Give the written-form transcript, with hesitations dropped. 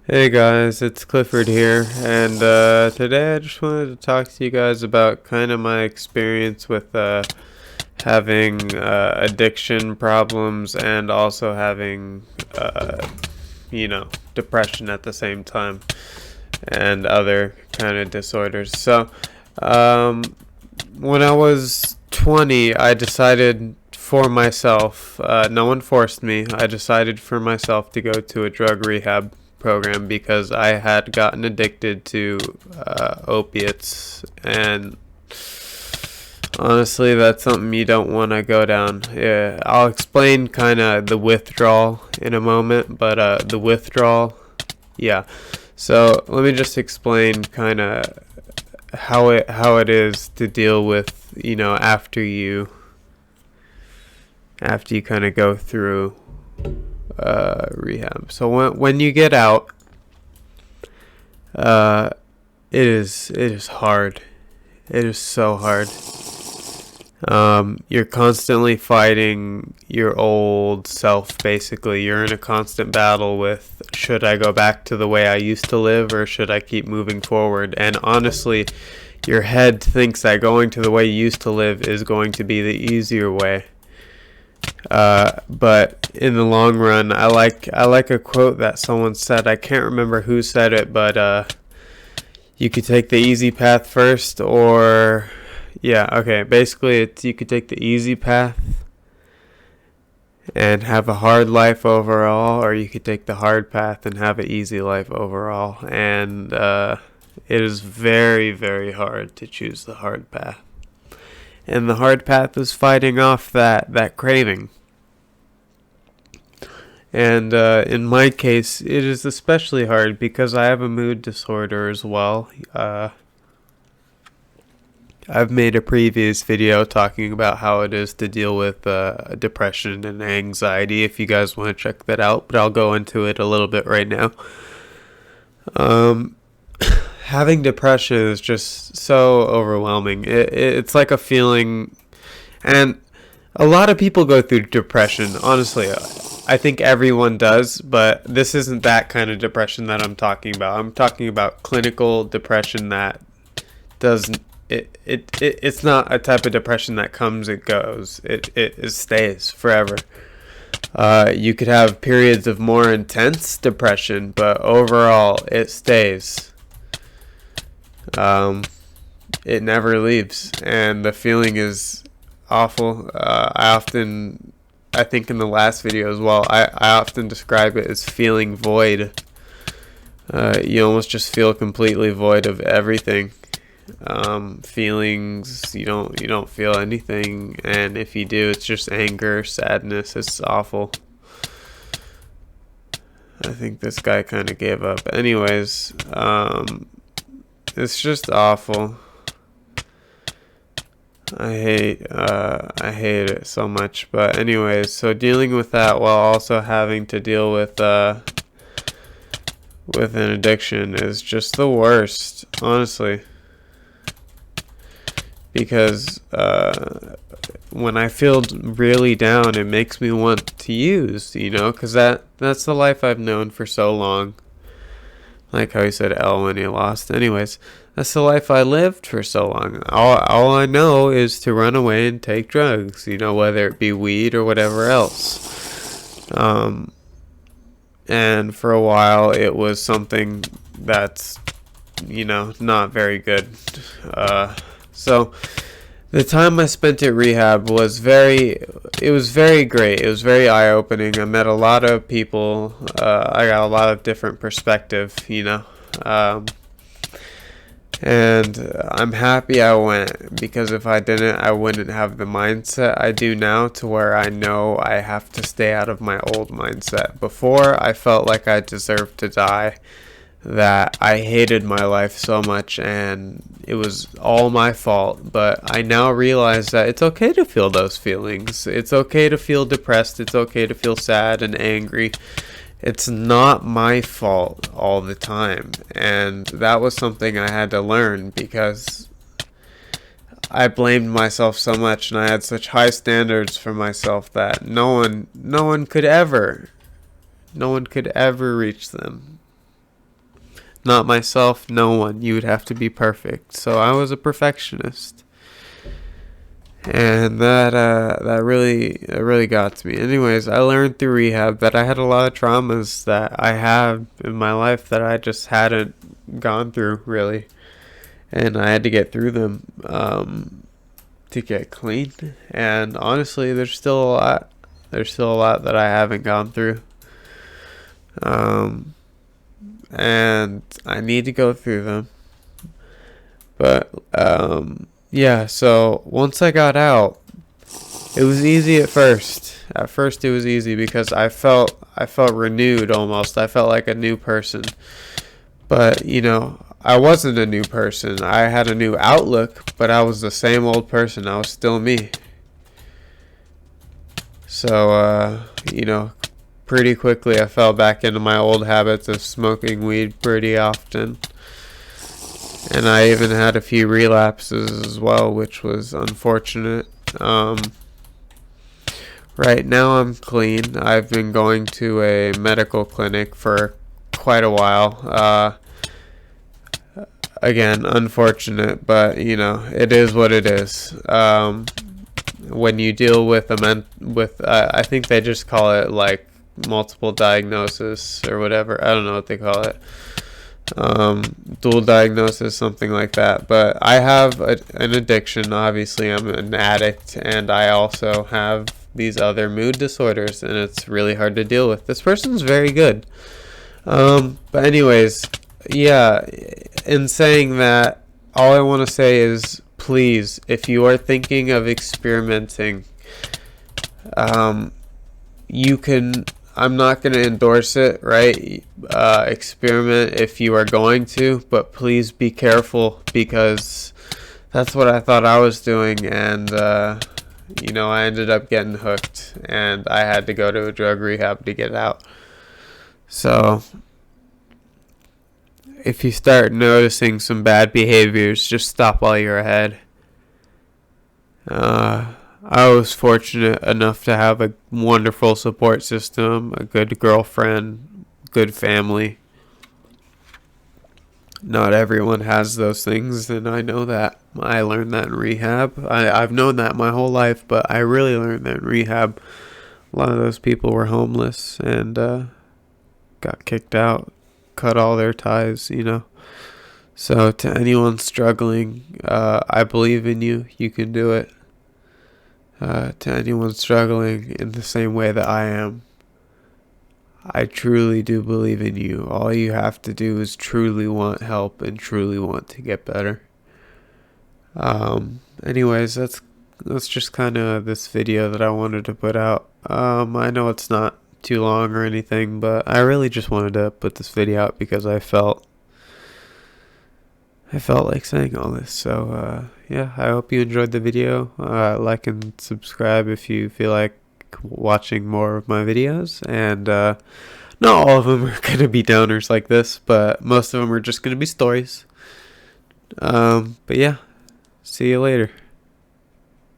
Hey guys, it's Clifford here, and today I just wanted to talk to you guys about kind of my experience with having addiction problems and also having, depression at the same time and other kind of disorders. So, um, when I was 20, I decided for myself, no one forced me, I decided for myself to go to a drug rehab program because I had gotten addicted to opiates, and honestly, that's something you don't want to go down. Yeah, I'll explain kind of the withdrawal in a moment, but the withdrawal, yeah. So let me just explain kind of how it is to deal with after you kind of go through rehab. So when you get out, uh, it is hard. It is so hard. You're constantly fighting your old self. Basically, you're in a constant battle with, should I go back to the way I used to live, or should I keep moving forward? And honestly, your head thinks that going to the way you used to live is going to be the easier way. But in the long run, I like a quote that someone said. I can't remember who said it, but you could take the easy path first, or yeah, okay. Basically, it's you could take the easy path and have a hard life overall, or you could take the hard path and have an easy life overall. And it is very, very hard to choose the hard path. And the hard path is fighting off that craving. And in my case, it is especially hard because I have a mood disorder as well. I've made a previous video talking about how it is to deal with depression and anxiety, if you guys want to check that out, but I'll go into it a little bit right now. Um, Having depression is just so overwhelming. It's like a feeling, and a lot of people go through depression. Honestly, I think everyone does, but this isn't that kind of depression that I'm talking about. I'm talking about clinical depression that does it's not a type of depression that comes and goes. It stays forever. You could have periods of more intense depression, but overall it stays. Um, it never leaves, and the feeling is awful. I think in the last video as well, I often describe it as feeling void. You almost just feel completely void of everything. Feelings, you don't feel anything, and if you do, it's just anger, sadness. It's awful. I think this guy kind of gave up. Anyways, it's just awful. I hate it so much. But anyways, so dealing with that while also having to deal with an addiction is just the worst, honestly. Because when I feel really down, it makes me want to use, because that's the life I've known for so long. Like how he said L when he lost. Anyways, that's the life I lived for so long. All I know is to run away and take drugs, whether it be weed or whatever else. And for a while, it was something that's, not very good. So the time I spent at rehab was very great. It was very eye-opening. I met a lot of people. I got a lot of different perspective, and I'm happy I went, because if I didn't, I wouldn't have the mindset I do now, to where I know I have to stay out of my old mindset. Before, I felt like I deserved to die, that I hated my life so much and it was all my fault. But I now realize that it's okay to feel those feelings. It's okay to feel depressed. It's okay to feel sad and angry. It's not my fault all the time. And that was something I had to learn, because I blamed myself so much and I had such high standards for myself that no one could ever reach them. not myself, no one. You would have to be perfect. So I was a perfectionist. And that really got to me. Anyways, I learned through rehab that I had a lot of traumas that I have in my life that I just hadn't gone through really, and I had to get through them to get clean. And honestly, there's still a lot. There's still a lot that I haven't gone through, and I need to go through them. But yeah, so once I got out, it was easy at first. At first it was easy because I felt renewed almost. I felt like a new person. But, I wasn't a new person. I had a new outlook, but I was the same old person. I was still me. So, pretty quickly I fell back into my old habits of smoking weed pretty often. And I even had a few relapses as well, which was unfortunate. Right now I'm clean. I've been going to a medical clinic for quite a while. Again, unfortunate, but it is what it is. When you deal with I think they just call it like multiple diagnosis or whatever. I don't know what they call it. Dual diagnosis, something like that. But I have an addiction. Obviously, I'm an addict, and I also have these other mood disorders, and it's really hard to deal with. This person's very good. But anyways, yeah, in saying that, all I want to say is, please, if you are thinking of experimenting, you can. I'm not going to endorse it, right? Experiment if you are going to, but please be careful, because that's what I thought I was doing, and I ended up getting hooked, and I had to go to a drug rehab to get out. So if you start noticing some bad behaviors, just stop while you're ahead. I was fortunate enough to have a wonderful support system, a good girlfriend, good family. Not everyone has those things, and I know that. I learned that in rehab. I've known that my whole life, but I really learned that in rehab. A lot of those people were homeless and got kicked out, cut all their ties, So to anyone struggling, I believe in you. You can do it. To anyone struggling in the same way that I am, I truly do believe in you. All you have to do is truly want help and truly want to get better. Anyways, that's just kind of this video that I wanted to put out. I know it's not too long or anything, but I really just wanted to put this video out because I felt like saying all this. So yeah, I hope you enjoyed the video. Like and subscribe if you feel like watching more of my videos. And not all of them are going to be downers like this, but most of them are just going to be stories. But yeah, see you later.